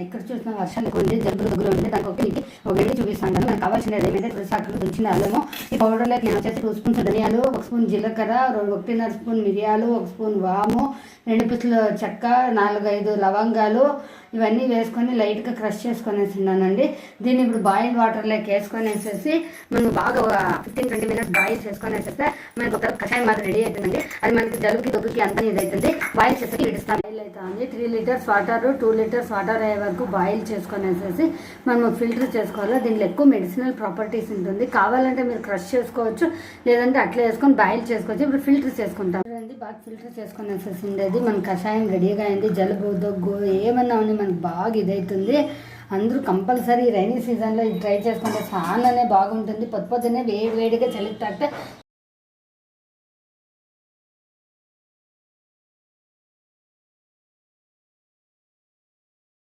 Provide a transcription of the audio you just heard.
ఎక్కడ చూసిన వర్షాలు ఎక్కువ ఉంది, జలుబులు దగ్గర ఉంది. దానికి ఒక వేడి చూపిస్తాను. మనకు కావాల్సినది ఏమైతే తులసాకులు తుంచిన అల్లము. ఈ పౌడర్లోకి నేను వచ్చేసి 2 స్పూన్స్ ధనియాలు, 1 స్పూన్ జీలకర్ర, 1.5 స్పూన్ మిరియాలు, 1 స్పూన్ వాము, 2 పిసులు చెక్క, 4-5 లవంగాలు ఇవన్నీ వేసుకొని లైట్గా క్రష్ చేసుకొనేసిన్నానండి. దీన్ని ఇప్పుడు బాయిల్ వాటర్లోకి వేసుకొనేసేసి మనం బాగా 15-20 మినిట్స్ బాయిల్ చేసుకొనేసేస్తే మనకు ఒక కషాయం మాత్రం రెడీ అవుతుందండి. అది మనకి జలుబుకి దగ్గుకి అంతా ఇది అవుతుంది. బాయిల్ చేసి విడిస్తాం. బాయిల్ అవుతుంది. 3 లీటర్స్ వాటర్ 2 లీటర్స్ వాటర్ అయ్యే వరకు బాయిల్ చేసుకొనేసేసి మనం ఫిల్టర్ చేసుకోవాలి. దీంట్లో ఎక్కువ మెడిసినల్ ప్రాపర్టీస్ ఉంటుంది. కావాలంటే మీరు క్రష్ చేసుకోవచ్చు, లేదంటే అట్లా వేసుకొని బాయిల్ చేసుకోవచ్చు. ఇప్పుడు ఫిల్టర్ చేసుకుంటాం. బాగా ఫిల్టర్ చేసుకునేసేసింది. అది మన కషాయం రెడీగా అయింది. జలుబు దగ్గు ఏమన్నా ఉంది మనకు బాగా ఇదవుతుంది. అందరూ కంపల్సరీ రైనీ సీజన్లో ఇది ట్రై చేసుకుంటే చాలానే బాగుంటుంది. పొద్దున్నే వేడిగా చలికి తాగితే